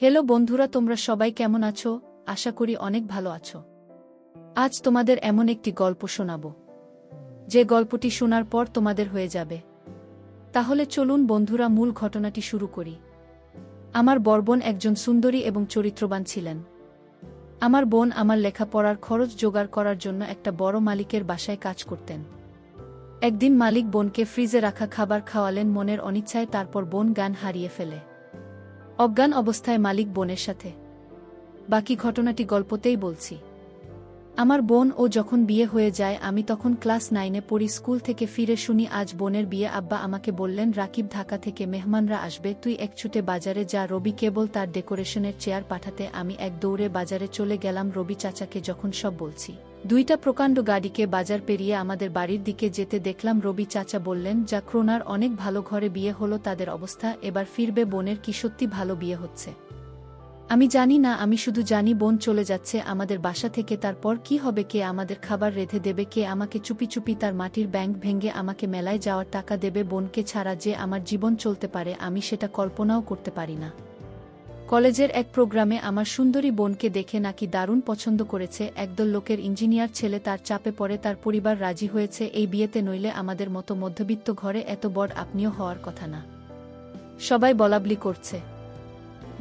Hello বন্ধুরা, তোমরা সবাই কেমন আছো? আশা করি অনেক ভালো আছো। আজ তোমাদের এমন একটি গল্প শোনাব, যে গল্পটি শোনার পর তোমাদের হয়ে যাবে। তাহলে চলুন বন্ধুরা, মূল ঘটনাটি শুরু করি। আমার বড় বোন একজন সুন্দরী এবং চরিত্রবান ছিলেন। আমার বোন আমার লেখাপড়ার খরচ জোগাড় করার জন্য একটা বড় মালিকের বাসায় কাজ করতেন। একদিন মালিক বোনকে ফ্রিজে রাখা খাবার খাওয়ালেন মনের অনিচ্ছায়, তারপর বোন জ্ঞান হারিয়ে ফেলে। অজ্ঞান অবস্থায় মালিক বোনের সাথে। বাকি ঘটনাটি গল্পতেই বলছি। আমার বোন ও যখন বিয়ে হয়ে যায়, আমি তখন ক্লাস 9-এ পড়ি। স্কুল থেকে ফিরে শুনি আজ বোনের বিয়ে। আব্বা আমাকে বললেন, রাকিব, ঢাকা থেকে মেহমানরা আসবে, তুই এক ছুটে বাজারে যা। রবি কেবল তার ডেকোরেশনের চেয়ার পাঠাতে আমি এক দৌড়ে বাজারে চলে গেলাম। রবি চাচাকে যখন সব বলছি, দুইটা প্রকাণ্ড গাড়িকে বাজার পেরিয়ে আমাদের বাড়ির দিকে যেতে দেখলাম। রবি চাচা বললেন, যা ক্রোনার অনেক ভালো ঘরে বিয়ে হলো তাদের অবস্থা, এবার ফিরবে বোনের কি সত্যি ভালো বিয়ে হচ্ছে? আমি জানি না, আমি শুধু জানি বোন চলে যাচ্ছে আমাদের বাসা থেকে। তারপর কি হবে? কে আমাদের খাবার রেঁধে দেবে? কে আমাকে চুপি চুপি তার মাটির ব্যাংক ভেঙে আমাকে মেলায় যাওয়ার টাকা দেবে? বোনকে ছাড়া যে আমার জীবন চলতে পারে, আমি সেটা কল্পনাও করতে পারি না। কলেজের এক প্রোগ্রামে আমার সুন্দরী বোনকে দেখে নাকি দারুণ পছন্দ করেছে একদল লোকের ইঞ্জিনিয়ার ছেলে। তার চাপে পড়ে তার পরিবার রাজি হয়েছে এই বিয়েতে, নইলে আমাদের মতো মধ্যবিত্ত ঘরে এত বড় আপনিও হওয়ার কথা না। সবাই বলাবলি করছে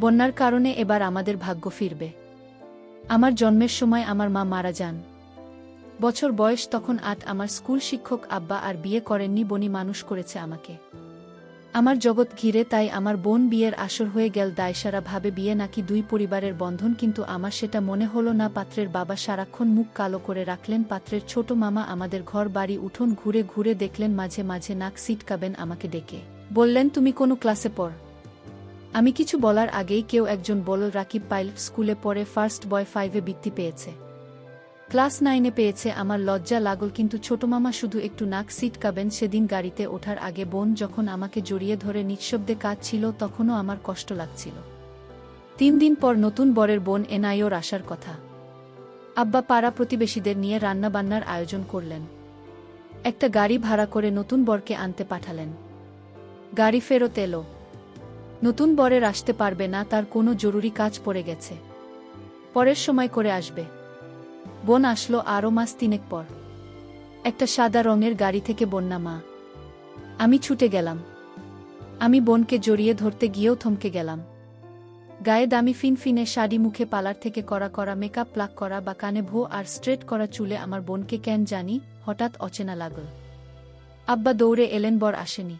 বন্যার কারণে এবার আমাদের ভাগ্য ফিরবে। আমার জন্মের সময় আমার মা মারা যান। বছর বয়স তখন 8। আমার স্কুল শিক্ষক আব্বা আর বিয়ে করেননি, বনি মানুষ করেছে আমাকে। আমার জগৎ ঘিরে, তাই আমার বোন বিয়ের আসর হয়ে গেল। দায়সারা ভাবে বিয়ে নাকি দুই পরিবারের বন্ধন, কিন্তু আমার সেটা মনে হলো না। পাত্রের বাবা সারাক্ষণ মুখ কালো করে রাখলেন। পাত্রের ছোট মামা আমাদের ঘর বাড়ি উঠোন ঘুরে ঘুরে দেখলেন। মাঝে মাঝে নাক সিটকাবেন আমাকে ডেকে বললেন, তুমি কোনো ক্লাসে পড়? আমি কিছু বলার আগেই কেউ একজন বলল, রাকিব পাইলট স্কুলে পড়ে, ফার্স্ট বয় 5-এ বৃত্তি পেয়েছে, ক্লাস 9-এ পেয়েছে। আমার লজ্জা লাগল, কিন্তু ছোটমামা শুধু একটু নাক সিটকাবেন। সেদিন গাড়িতে ওঠার আগে বোন যখন আমাকে জড়িয়ে ধরে নিঃশব্দে কাঁদছিল, তখনও আমার কষ্ট লাগছিল। 3 দিন পর নতুন বরের বোন এনআইওর আসার কথা। আব্বা পাড়া প্রতিবেশীদের নিয়ে রান্নাবান্নার আয়োজন করলেন। একটা গাড়ি ভাড়া করে নতুন বরকে আনতে পাঠালেন। গাড়ি ফেরত এলো। নতুন বরের আসতে পারবে না, তার কোনো জরুরি কাজ পড়ে গেছে, পরের সময় করে আসবে। বোন আসলো আরও মাস 3 পর। একটা সাদা রঙের গাড়ি থেকে বন্যা মা। আমি ছুটে গেলাম। আমি বোনকে জড়িয়ে ধরতে গিয়েও থমকে গেলাম। গায়ে দামি ফিনফিনে শাড়ি, মুখে পার্লার থেকে করা করা মেকআপ, প্লাক করা বা কানে ভো আর স্ট্রেট করা চুলে আমার বোনকে কেন জানি হঠাৎ অচেনা লাগল। আব্বা দৌড়ে এলেন, বর আসেনি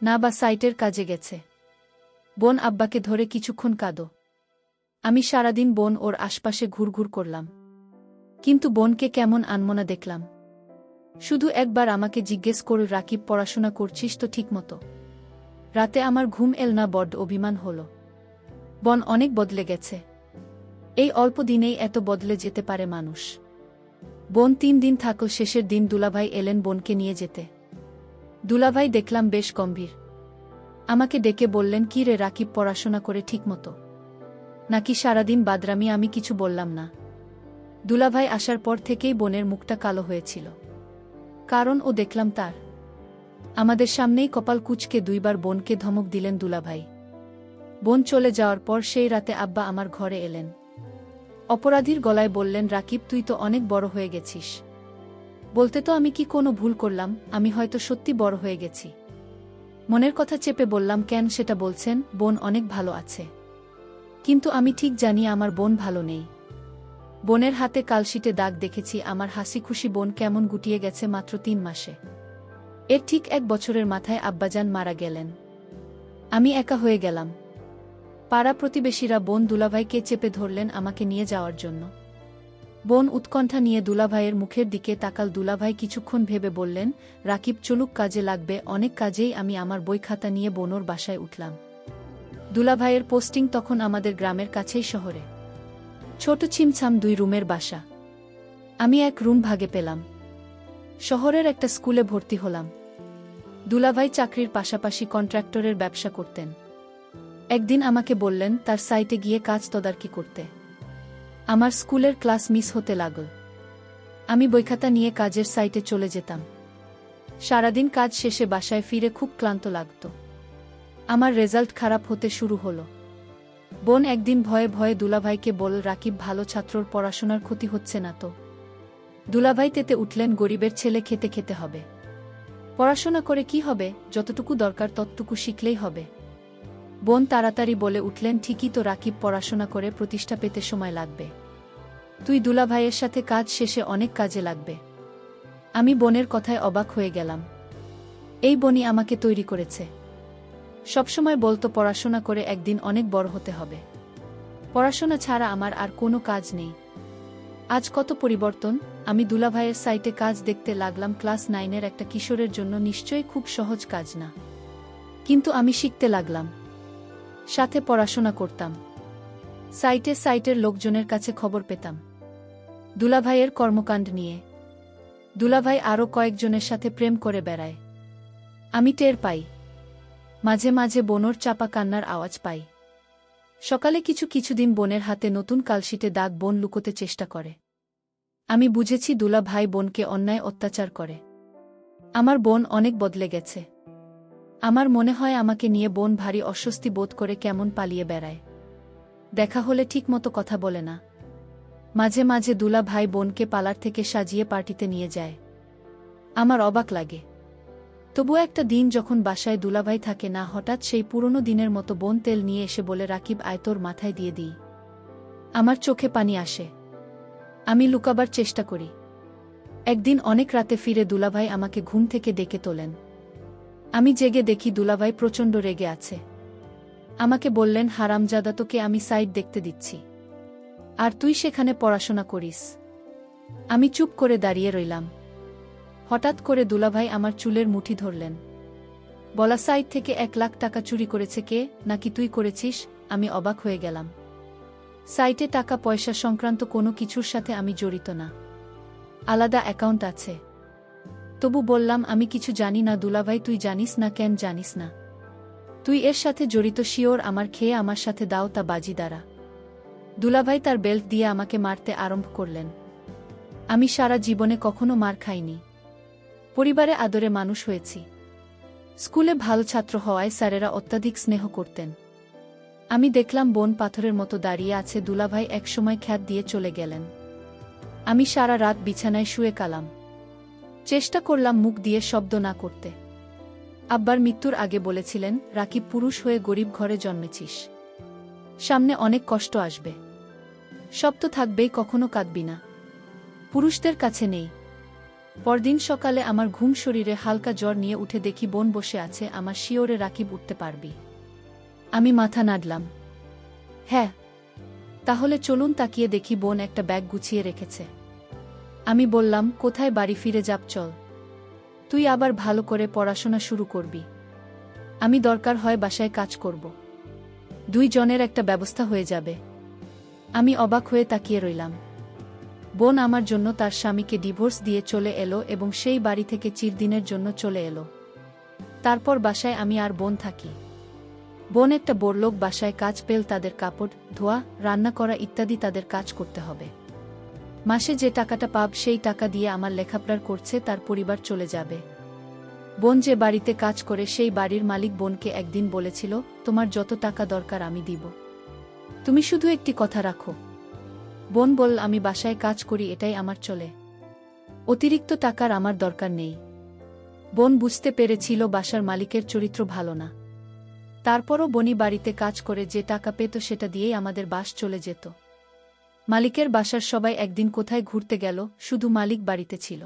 না, বা সাইটের কাজে গেছে। বোন আব্বাকে ধরে, কিছুক্ষণ কাঁদো। আমি সারাদিন বোন ওর আশপাশে ঘুরঘুর করলাম, কিন্তু বোনকে কেমন আনমনা দেখলাম। শুধু একবার আমাকে জিজ্ঞেস করল, রাকিব, পড়াশোনা করছিস তো ঠিকমতো? রাতে আমার ঘুম এল না, বড্ড অভিমান হলো। বোন অনেক বদলে গেছে। এই অল্প দিনেই এত বদলে যেতে পারে মানুষ। বোন 3 দিন থাকল। শেষের দিন দুলাভাই এলেন বোনকে নিয়ে যেতে। দুলাভাই দেখলাম বেশ গম্ভীর। আমাকে ডেকে বললেন, কি রে রাকিব, পড়াশোনা করে ঠিকমতো নাকি সারাদিন বাদরামি? আমি কিছু বললাম না। দুলাভাই আসার পর থেকেই বোনের মুখটা কালো হয়েছিল, কারণ ও দেখলাম তার আমাদের সামনেই কপাল কুঁচকে 2বার বোনকে ধমক দিলেন দুলাভাই। বোন চলে যাওয়ার পর সেই রাতে আব্বা আমার ঘরে এলেন। অপরাধীর গলায় বললেন, রাকিব, তুই তো অনেক বড় হয়ে গেছিস। বলতে তো আমি কি কোনো ভুল করলাম? আমি হয়তো সত্যি বড় হয়ে গেছি। মনের কথা চেপে বললাম, কেন সেটা বলছেন? বোন অনেক ভালো আছে। কিন্তু আমি ঠিক জানি আমার বোন ভালো নেই। বোনের হাতে কালশিটে দাগ দেখেছি। আমার হাসি খুশি বোন কেমন গুটিয়ে গেছে মাত্র 3 মাসে। এর ঠিক 1 বছরের মাথায় আব্বাজান মারা গেলেন। আমি একা হয়ে গেলাম। পাড়া প্রতিবেশীরা বোন দুলাভাইকে চেপে ধরলেন আমাকে নিয়ে যাওয়ার জন্য। বোন উৎকণ্ঠা নিয়ে দুলাভাইয়ের মুখের দিকে তাকাল। দুলাভাই কিছুক্ষণ ভেবে বললেন, রাকিব, চলুক, কাজে লাগবে অনেক। কাজেই আমি আমার বই খাতা নিয়ে বোনর বাসায় উঠলাম। দুলাভাইয়ের পোস্টিং তখন আমাদের গ্রামের কাছেই শহরে। ছোট ছিমছাম 2 রুমের বাসা। আমি এক রুম ভাগে পেলাম। শহরের একটা স্কুলে ভর্তি হলাম। দুলাভাই চাকরির পাশাপাশি কন্ট্রাক্টরের ব্যবসা করতেন। একদিন আমাকে বললেন তার সাইটে গিয়ে কাজ তদারকি করতে। আমার স্কুলের ক্লাস মিস হতে লাগল। আমি বইখাতা নিয়ে কাজের সাইটে চলে যেতাম। সারাদিন কাজ শেষে বাসায় ফিরে খুব ক্লান্ত লাগত। আমার রেজাল্ট খারাপ হতে শুরু হলো। বোন একদিন ভয়ে ভয়ে দুলাভাইকে বলল, রাকিব ভালো ছাত্রর পড়াশোনার ক্ষতি হচ্ছে না তো? দুলাভাই তেতে উঠলেন, গরিবের ছেলে খেতে খেতে হবে। পড়াশোনা করে কি হবে, যতটুকু দরকার ততটুকু শিখলেই হবে। বোন তাড়াতাড়ি বলে উঠলেন, ঠিকই তো রাকিব, পড়াশোনা করে প্রতিষ্ঠা পেতে সময় লাগবে। তুই দুলাভাইয়ের সাথে কাজ শেষে অনেক কাজে লাগবে। আমি বোনের কথায় অবাক হয়ে গেলাম। এই বোনই আমাকে তৈরি করেছে। সবসময় বলতো পড়াশোনা করে একদিন অনেক বড় হতে হবে। পড়াশোনা ছাড়া আমার আর কোনো কাজ নেই। আজ কত পরিবর্তন! আমি দুলাভাইয়ের সাইটে কাজ দেখতে লাগলাম। ক্লাস 9-এর একটা কিশোরের জন্য নিশ্চয়ই খুব সহজ কাজ না, কিন্তু আমি শিখতে লাগলাম, সাথে পড়াশোনা করতাম। সাইটের লোকজনের কাছে খবর পেতাম দুলাভাইয়ের কর্মকাণ্ড নিয়ে। দুলাভাই আরও কয়েকজনের সাথে প্রেম করে বেড়ায়। আমি টের পাই। মাঝে মাঝে বোনর চাপা কান্নার আওয়াজ পাই। সকালে কিছুদিন বোনের হাতে নতুন কালশিটে দাগ বোন লুকোতে চেষ্টা করে। আমি বুঝেছি দুলাভাই বোনকে অন্যায় অত্যাচার করে। আমার বোন অনেক বদলে গেছে। আমার মনে হয় আমাকে নিয়ে বোন ভারী অস্বস্তি বোধ করে কেমন পালিয়ে বেড়ায়। দেখা হলে ঠিকমতো কথা বলে না। মাঝে মাঝে দুলাভাই বোনকে পার্লার থেকে সাজিয়ে পার্টিতে নিয়ে যায়। আমার অবাক লাগে। তবু একটা দিন যখন বাসায় দুলাভাই থাকে না, হঠাৎ সেই পুরনো দিনের মতো বোন তেল নিয়ে এসে বলে, রাকিব আয়, তোর মাথায় দিয়ে দিই। আমার চোখে পানি আসে। আমি লুকাবার চেষ্টা করি। একদিন অনেক রাতে ফিরে দুলাভাই আমাকে ঘুম থেকে ডেকে তোলেন। আমি জেগে দেখি দুলাভাই প্রচণ্ড রেগে আছে। আমাকে বললেন, হারামজাদা, তোকে আমি সাইট দেখতে দিচ্ছি, আর তুই সেখানে পড়াশোনা করিস। আমি চুপ করে দাঁড়িয়ে রইলাম। হঠাৎ করে দুলাভাই আমার চুলের মুঠি ধরলেন। বলা, সাইট থেকে 1 লাখ টাকা চুরি করেছে কে? নাকি তুই করেছিস? আমি অবাক হয়ে গেলাম। সাইটে টাকা পয়সা সংক্রান্ত কোনো কিছুর সাথে আমি জড়িত না। আলাদা অ্যাকাউন্ট আছে। তবু বললাম, আমি কিছু জানি না। দুলাভাই, তুই জানিস না? কেন জানিস না? তুই এর সাথে জড়িত শিওর? আমার খেয়ে আমার সাথে দাও তা বাজি দ্বারা। দুলাভাই তার বেল্ট দিয়ে আমাকে মারতে আরম্ভ করলেন। আমি সারা জীবনে কখনো মার খাইনি। পরিবারে আদরে মানুষ হয়েছি। স্কুলে ভালো ছাত্র হওয়ায় স্যারেরা অত্যাধিক স্নেহ করতেন। আমি দেখলাম বোন পাথরের মতো দাঁড়িয়ে আছে। দুলাভাই একসময় খ্যাত দিয়ে চলে গেলেন। আমি সারা রাত বিছানায় শুয়ে কালাম। চেষ্টা করলাম মুখ দিয়ে শব্দ না করতে। আব্বার মৃত্যুর আগে বলেছিলেন, রাকিব, পুরুষ হয়ে গরিব ঘরে জন্মেছিস, সামনে অনেক কষ্ট আসবে, সব তো থাকবেই, কখনো কাঁদবি না, পুরুষদের কাছে নেই। পরদিন সকালে আমার ঘুম শরীরে হালকা জ্বর নিয়ে উঠে দেখি বোন বসে আছে। আমার শিওরে, রাকিব, উঠতে পারবি? আমি মাথা নাড়লাম। হ্যাঁ। তাহলে চলুন। তাকিয়ে দেখি বোন একটা ব্যাগ গুছিয়ে রেখেছে। আমি বললাম, কোথায়? বাড়ি ফিরে যাব, চল। তুই আবার ভালো করে পড়াশোনা শুরু করবি। আমি দরকার হয় বাসায় কাজ করব। 2 জনের একটা ব্যবস্থা হয়ে যাবে। আমি অবাক হয়ে তাকিয়ে রইলাম। বোন আমার জন্য তার স্বামীকে ডিভোর্স দিয়ে চলে এলো এবং সেই বাড়ি থেকে চিরদিনের জন্য চলে এলো। তারপর বাসায় আমি আর বোন থাকি। বোন একটা বড়লোক বাসায় কাজ পেল। তাদের কাপড় ধোয়া, রান্না করা ইত্যাদি তাদের কাজ করতে হবে। মাসে যে টাকাটা পাব সেই টাকা দিয়ে আমার লেখাপড়ার করছে, তার পরিবার চলে যাবে। বোন যে বাড়িতে কাজ করে সেই বাড়ির মালিক বোনকে একদিন বলেছিল, তোমার যত টাকা দরকার আমি দিব, তুমি শুধু একটি কথা রাখো। বোন বলল, আমি বাসায় কাজ করি, এটাই আমার চলে, অতিরিক্ত টাকার আমার দরকার নেই। বোন বুঝতে পেরেছিল বাসার মালিকের চরিত্র ভালো না। তারপরও বনি বাড়িতে কাজ করে যে টাকা পেত সেটা দিয়েই আমাদের বাস চলে যেত। মালিকের বাসার সবাই একদিন কোথায় ঘুরতে গেল, শুধু মালিক বাড়িতে ছিল।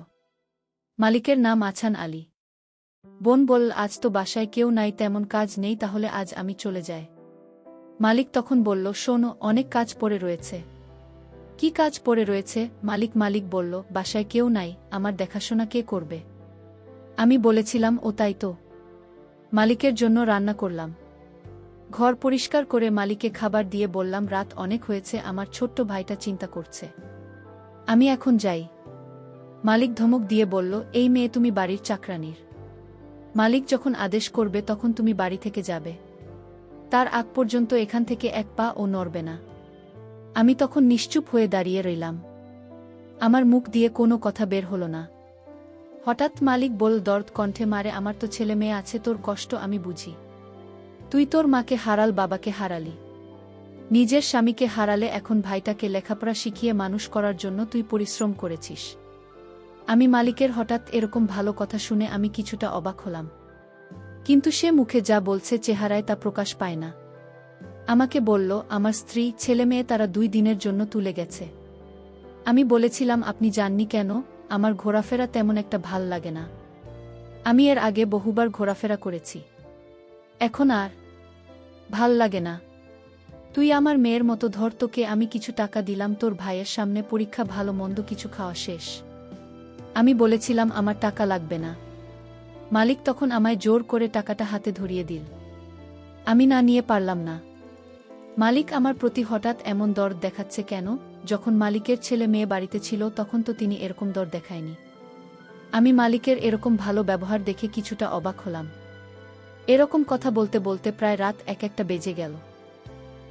মালিকের নাম আছান আলী। বোন বলল, আজ তো বাসায় কেউ নাই, তেমন কাজ নেই, তাহলে আজ আমি চলে যাই। মালিক তখন বলল, শোনো, অনেক কাজ পড়ে রয়েছে। কি কাজ পড়ে রয়েছে? মালিক বলল, বাসায় কেউ নাই, আমার দেখাশোনা কে করবে? আমি বলেছিলাম, ও তাই তো। মালিকের জন্য রান্না করলাম, ঘর পরিষ্কার করে মালিককে খাবার দিয়ে বললাম, রাত অনেক হয়েছে, আমার ছোট্ট ভাইটা চিন্তা করছে, আমি এখন যাই। মালিক ধমক দিয়ে বলল, এই মেয়ে তুমি বাড়ির চাকরানির। মালিক যখন আদেশ করবে তখন তুমি বাড়ি থেকে যাবে, তার আগ পর্যন্ত এখান থেকে এক পা ও নড়বে না। আমি তখন নিশ্চুপ হয়ে দাঁড়িয়ে রইলাম। আমার মুখ দিয়ে কোনো কথা বের হলো না। হঠাৎ মালিক বলল দর্দ কণ্ঠে, মারে, আমার তো ছেলে মেয়ে আছে, তোর কষ্ট আমি বুঝি। তুই তোর মাকে হারাল, বাবাকে হারালি, নিজের স্বামীকে হারালে এখন ভাইটাকে লেখাপড়া শিখিয়ে মানুষ করার জন্য তুই পরিশ্রম করেছিস। আমি মালিকের হঠাৎ এরকম ভালো কথা শুনে আমি কিছুটা অবাক হলাম। কিন্তু সে মুখে যা বলছে চেহারায় তা প্রকাশ পায় না। আমাকে বলল, আমার স্ত্রী, ছেলেমেয়ে তারা 2 দিনের জন্য তুলে গেছে। আমি বলেছিলাম, আপনি যাননি কেন? আমার ঘোরাফেরা তেমন একটা ভাল লাগে না। আমি এর আগে বহুবার ঘোরাফেরা করেছি, এখন আর ভাল লাগে না। তুই আমার মেয়ের মতো ধর, তোকে আমি কিছু টাকা দিলাম তোর ভাইয়ের সামনে, পরীক্ষা ভালো মন্দ কিছু খাওয়া শেষ। আমি বলেছিলাম আমার টাকা লাগবে না। মালিক তখন আমায় জোর করে টাকাটা হাতে ধরিয়ে দিল। আমি না নিয়ে পারলাম না। মালিক আমার প্রতি হঠাৎ এমন দরদ দেখাচ্ছে কেন? যখন মালিকের ছেলে মেয়ে বাড়িতে ছিল তখন তো তিনি এরকম দরদ দেখায়নি। আমি মালিকের এরকম ভালো ব্যবহার দেখে কিছুটা অবাক হলাম। এরকম কথা বলতে বলতে প্রায় রাত 1-1টা বেজে গেল।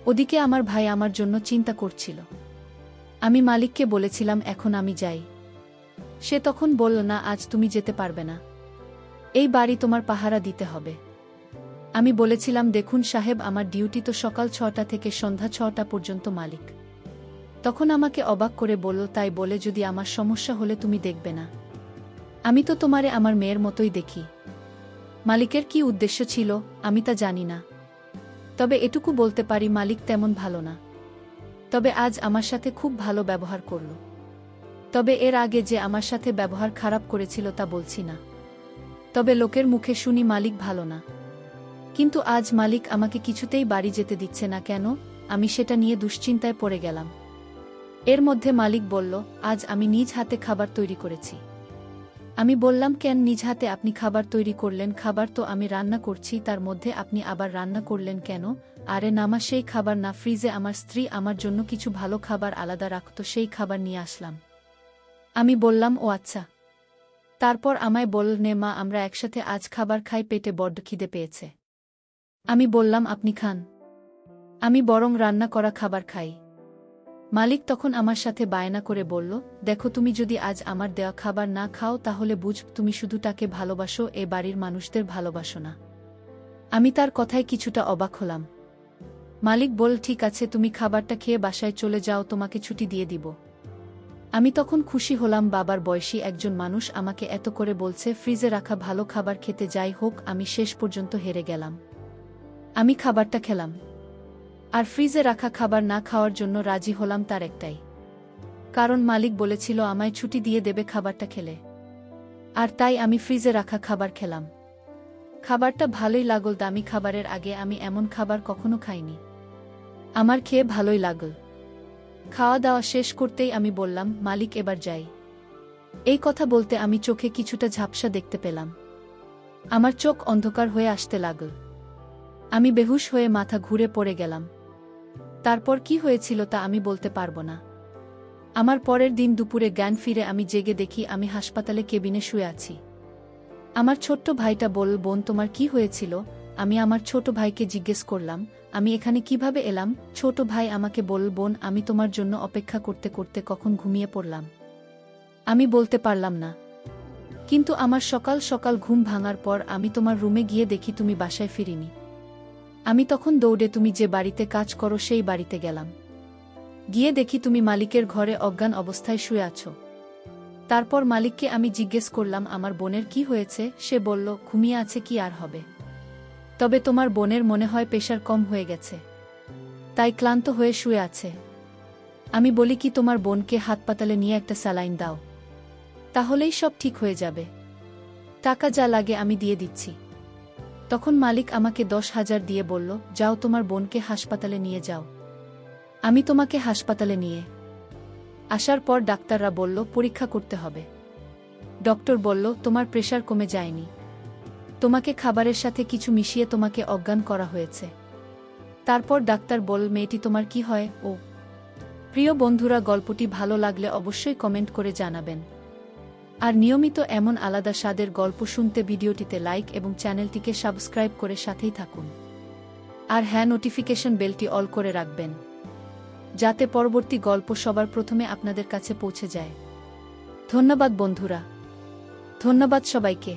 ওদিকে আমার ভাই আমার জন্য চিন্তা করছিল। আমি মালিককে বলেছিলাম, এখন আমি যাই। সে তখন বলল, না, আজ তুমি যেতে পারবে না। এই বাড়ি তোমার পাহারা দিতে হবে। আমি বলেছিলাম, দেখুন সাহেব, আমার ডিউটি তো সকাল 6টা থেকে সন্ধ্যা 6টা পর্যন্ত। মালিক তখন আমাকে অবাক করে বলল, তাই বলে যদি আমার সমস্যা হলে তুমি দেখবে না? আমি তো তোমারে আমার মেয়ের মতোই দেখি। মালিকের কি উদ্দেশ্য ছিল আমি তা জানি না, তবে এটুকু বলতে পারি মালিক তেমন ভালো না। তবে আজ আমার সাথে খুব ভালো ব্যবহার করল। তবে এর আগে যে আমার সাথে ব্যবহার খারাপ করেছিল তা বলছি না। তবে লোকের মুখে শুনি মালিক ভালো না। কিন্তু আজ মালিক আমাকে কিছুতেই বাড়ি যেতে দিচ্ছে না কেন? আমি সেটা নিয়ে দুশ্চিন্তায় পড়ে গেলাম। এর মধ্যে মালিক বলল, আজ আমি নিজ হাতে খাবার তৈরি করেছি। আমি বললাম, কেন নিজ হাতে আপনি খাবার তৈরি করলেন? খাবার তো আমি রান্না করছি, তার মধ্যে আপনি আবার রান্না করলেন কেন? আরে নামা, সেই খাবার না, ফ্রিজে আমার স্ত্রী আমার জন্য কিছু ভালো খাবার আলাদা রাখত, সেই খাবার নিয়ে আসলাম। আমি বললাম, ও আচ্ছা। তারপর আমায় বলল, নে মা, আমরা একসাথে আজ খাবার খাই, পেটে বড্ড খিদে পেয়েছে। আমি বললাম, আপনি খান, আমি বরং রান্না করা খাবার খাই। মালিক তখন আমার সাথে বায়না করে বলল, দেখো, তুমি যদি আজ আমার দেওয়া খাবার না খাও তাহলে বুঝ তুমি শুধু তাকে ভালোবাসো, এ বাড়ির মানুষদের ভালোবাসো না। আমি তার কথায় কিছুটা অবাক হলাম। মালিক বল, ঠিক আছে, তুমি খাবারটা খেয়ে বাসায় চলে যাও, তোমাকে ছুটি দিয়ে দিব। আমি তখন খুশি হলাম, বাবার বয়সী একজন মানুষ আমাকে এত করে বলছে, ফ্রিজে রাখা ভালো খাবার খেতে। যাই হোক, আমি শেষ পর্যন্ত হেরে গেলাম। আমি খাবারটা খেলাম, আর ফ্রিজে রাখা খাবার না খাওয়ার জন্য রাজি হলাম তার একটাই কারণ, মালিক বলেছিল আমায় ছুটি দিয়ে দেবে খাবারটা খেলে। আর তাই আমি ফ্রিজে রাখা খাবার খেলাম। খাবারটা ভালোই লাগল, দামি খাবারের আগে আমি এমন খাবার কখনো খাইনি। আমার খেয়ে ভালোই লাগল। খাওয়া দাওয়া শেষ করতেই আমি বললাম, মালিক, এবার যাই। এই কথা বলতে আমি চোখে কিছুটা ঝাপসা দেখতে পেলাম। আমার চোখ অন্ধকার হয়ে আসতে লাগল। আমি বেহুশ হয়ে মাথা ঘুরে পড়ে গেলাম। তারপর কি হয়েছিল তা আমি বলতে পারবো না। আমার পরের দিন দুপুরে জ্ঞান ফিরে আমি জেগে দেখি আমি হাসপাতালে কেবিনে শুয়ে আছি। আমার ছোট্ট ভাইটা বলল, বোন, তোমার কি হয়েছিল? আমি আমার ছোট ভাইকে জিজ্ঞেস করলাম, আমি এখানে কিভাবে এলাম? ছোট ভাই আমাকে বলল, বোন, আমি তোমার জন্য অপেক্ষা করতে করতে কখন ঘুমিয়ে পড়লাম। আমি বলতে পারলাম না। কিন্তু আমার সকাল সকাল ঘুম ভাঙার পর আমি তোমার রুমে গিয়ে দেখি তুমি বাসায় ফিরিনি। আমি তখন দৌড়ে তুমি যে বাড়িতে কাজ করো সেই বাড়িতে গেলাম। গিয়ে দেখি তুমি মালিকের ঘরে অজ্ঞান অবস্থায় শুয়ে আছো। তারপর মালিককে আমি জিজ্ঞেস করলাম, আমার বোনের কি হয়েছে? সে বলল, ঘুমিয়ে আছে, কি আর হবে। তবে তোমার বোনের মনে হয় প্রেশার কম হয়ে গেছে, তাই ক্লান্ত হয়ে শুয়ে আছে। আমি বলি কি, তোমার বোনকে হাসপাতালে নিয়ে একটা স্যালাইন দাও, তাহলেই সব ঠিক হয়ে যাবে। টাকা যা লাগে আমি দিয়ে দিচ্ছি। তখন মালিক আমাকে 10,000 দিয়ে বলল, যাও তোমার বোনকে হাসপাতালে নিয়ে যাও। আমি তোমাকে হাসপাতালে নিয়ে আসার পর ডাক্তাররা বলল পরীক্ষা করতে হবে। ডক্টর বলল, তোমার প্রেশার কমে যায়নি, তোমাকে খাবারের সাথে কিছু মিশিয়ে তোমাকে অজ্ঞান করা হয়েছে। তারপর ডাক্তার বলল, মেয়েটি তোমার কি হয়? ও প্রিয় বন্ধুরা, গল্পটি ভালো লাগলে অবশ্যই কমেন্ট করে জানাবেন। আর নিয়মিত এমন আলাদা স্বাদের গল্প শুনতে ভিডিওটিতে লাইক এবং চ্যানেলটিকে সাবস্ক্রাইব করে সাথেই থাকুন। আর হ্যাঁ, নোটিফিকেশন বেলটি অল করে রাখবেন, যাতে পরবর্তী গল্প সবার প্রথমে আপনাদের কাছে পৌঁছে যায়। ধন্যবাদ বন্ধুরা, ধন্যবাদ সবাইকে।